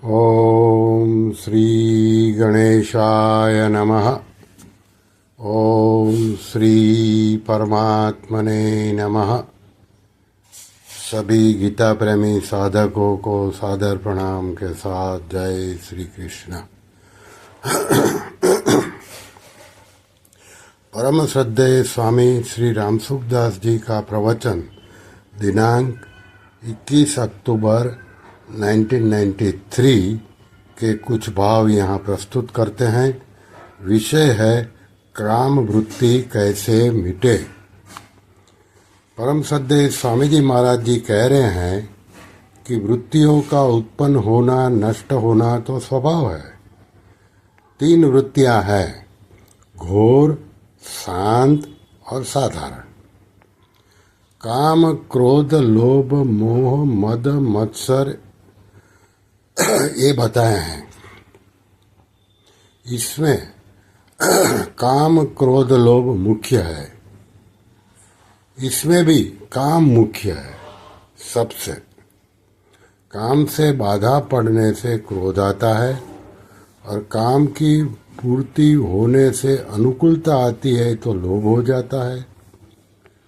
ओम श्री गणेशाय नमः। ओम श्री परमात्मने नमः। सभी गीता प्रेमी साधकों को सादर प्रणाम के साथ जय श्री कृष्ण। परम श्रद्धेय स्वामी श्री रामसुखदास जी का प्रवचन दिनांक 21 अक्टूबर 1993 के कुछ भाव यहाँ प्रस्तुत करते हैं। विषय है काम वृत्ति कैसे मिटे। परम श्रद्धेय स्वामी जी महाराज जी कह रहे हैं कि वृत्तियों का उत्पन्न होना नष्ट होना तो स्वभाव है। 3 वृत्तियां हैं, घोर, शांत और साधारण। काम, क्रोध, लोभ, मोह, मद, मत्सर ये बताए हैं। इसमें काम, क्रोध, लोभ मुख्य है। इसमें भी काम मुख्य है सबसे। काम से बाधा पड़ने से क्रोध आता है और काम की पूर्ति होने से अनुकूलता आती है तो लोभ हो जाता है।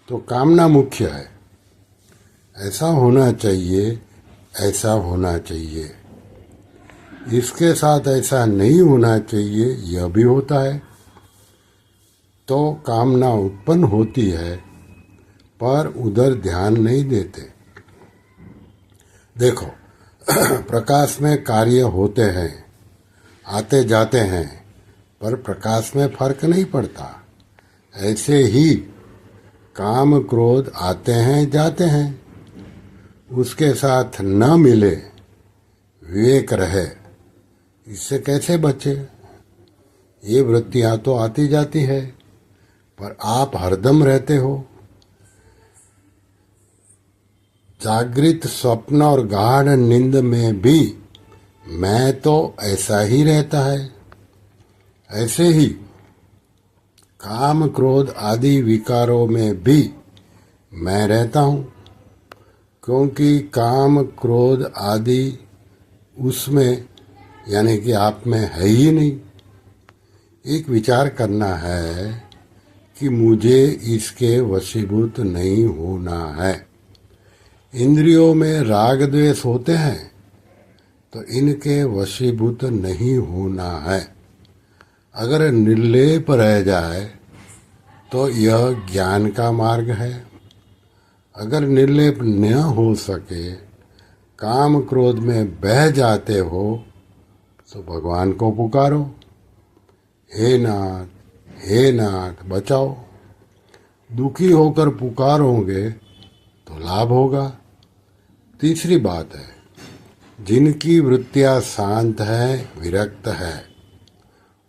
तो कामना मुख्य है। ऐसा होना चाहिए, ऐसा होना चाहिए, इसके साथ ऐसा नहीं होना चाहिए, यह भी होता है। तो कामना उत्पन्न होती है पर उधर ध्यान नहीं देते। देखो, प्रकाश में कार्य होते हैं, आते जाते हैं, पर प्रकाश में फर्क नहीं पड़ता। ऐसे ही काम क्रोध आते हैं जाते हैं, उसके साथ न मिले, विवेक रहे। इससे कैसे बचे? ये वृत्तियां तो आती जाती है पर आप हरदम रहते हो। जागृत, स्वप्न और गाढ़ नींद में भी मैं तो ऐसा ही रहता है। ऐसे ही काम क्रोध आदि विकारों में भी मैं रहता हूँ, क्योंकि काम क्रोध आदि उसमें यानी कि आप में है ही नहीं। एक विचार करना है कि मुझे इसके वशीभूत नहीं होना है। इंद्रियों में राग द्वेष होते हैं तो इनके वशीभूत नहीं होना है। अगर निर्लेप रह जाए तो यह ज्ञान का मार्ग है। अगर निर्लेप न हो सके, काम क्रोध में बह जाते हो तो भगवान को पुकारो, हे नाथ, हे नाथ बचाओ। दुखी होकर पुकारोगे तो लाभ होगा। तीसरी बात है, जिनकी वृत्तियां शांत है, विरक्त है,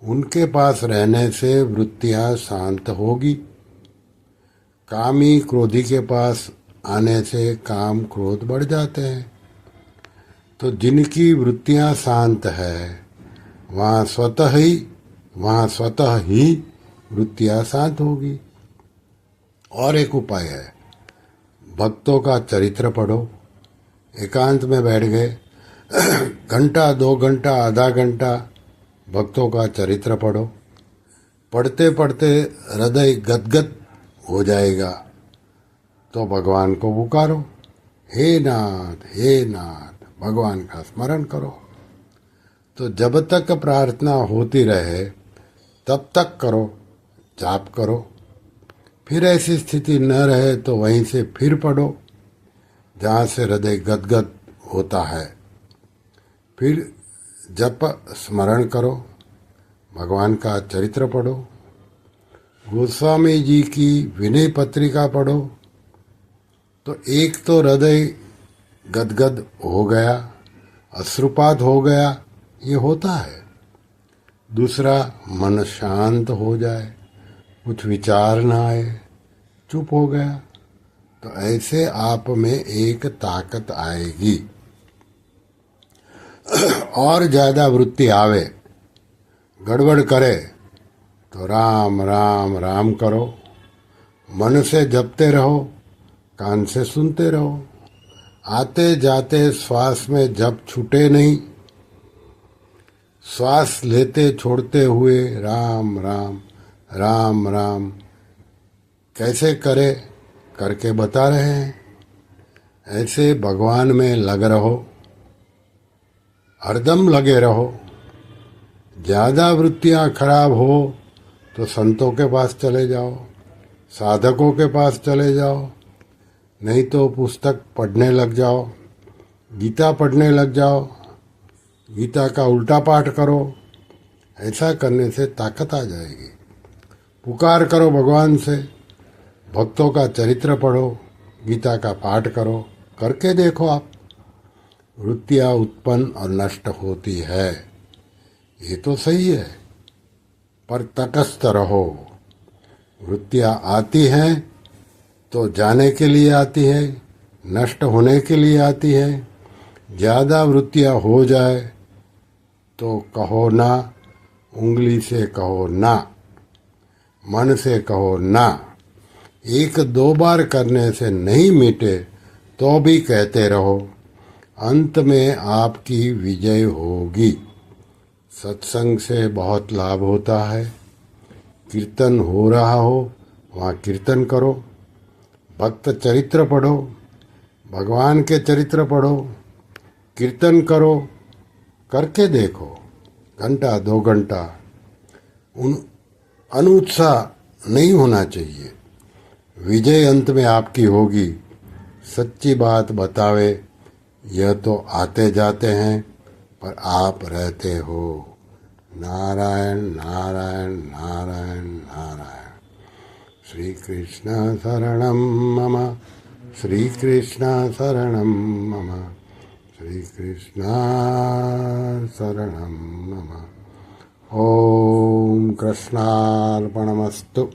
उनके पास रहने से वृत्तियां शांत होगी। कामी क्रोधी के पास आने से काम क्रोध बढ़ जाते हैं। तो जिनकी वृत्तियां शांत है वहाँ स्वतः ही वृत्तियां शांत होगी। और एक उपाय है, भक्तों का चरित्र पढ़ो। एकांत में बैठ गए, घंटा 2 घंटा आधा घंटा भक्तों का चरित्र पढ़ो। पढ़ते पढ़ते हृदय गदगद हो जाएगा तो भगवान को पुकारो, हे नाथ, हे नाथ, भगवान का स्मरण करो। तो जब तक प्रार्थना होती रहे तब तक करो, जाप करो। फिर ऐसी स्थिति न रहे तो वहीं से फिर पढ़ो जहाँ से हृदय गदगद होता है। फिर जप स्मरण करो, भगवान का चरित्र पढ़ो, गोस्वामी जी की विनय पत्रिका पढ़ो। तो एक तो हृदय गदगद हो गया, अश्रुपात हो गया, ये होता है। दूसरा, मन शांत हो जाए, कुछ विचार ना आए, चुप हो गया, तो ऐसे आप में एक ताकत आएगी। और ज्यादा वृत्ति आवे, गड़बड़ करे तो राम राम राम करो। मन से जपते रहो, कान से सुनते रहो। आते जाते श्वास में जप छूटे नहीं, श्वास लेते छोड़ते हुए राम राम राम राम कैसे करे करके बता रहे हैं। ऐसे भगवान में लग रहो, हरदम लगे रहो। ज़्यादा वृत्तियाँ खराब हो तो संतों के पास चले जाओ, साधकों के पास चले जाओ, नहीं तो पुस्तक पढ़ने लग जाओ, गीता पढ़ने लग जाओ, गीता का उल्टा पाठ करो। ऐसा करने से ताकत आ जाएगी। पुकार करो भगवान से, भक्तों का चरित्र पढ़ो, गीता का पाठ करो, करके देखो आप। वृत्तियाँ उत्पन्न और नष्ट होती है, ये तो सही है, पर तटस्थ रहो। वृत्तियाँ आती हैं तो जाने के लिए आती है, नष्ट होने के लिए आती है। ज़्यादा वृत्तियाँ हो जाए तो कहो ना, उंगली से कहो ना, मन से कहो ना। एक दो बार करने से नहीं मिटे तो भी कहते रहो, अंत में आपकी विजय होगी। सत्संग से बहुत लाभ होता है। कीर्तन हो रहा हो वहाँ कीर्तन करो, भक्त चरित्र पढ़ो, भगवान के चरित्र पढ़ो, कीर्तन करो, करके देखो। घंटा 2 घंटा अनुत्साह नहीं होना चाहिए। विजय अंत में आपकी होगी। सच्ची बात बतावे, यह तो आते जाते हैं पर आप रहते हो। नारायण नारायण नारायण नारायण। श्री कृष्ण शरणं मम, श्री कृष्ण शरणं मम, श्री कृष्ण शरणं मम। ओम कृष्णार्पणमस्तु।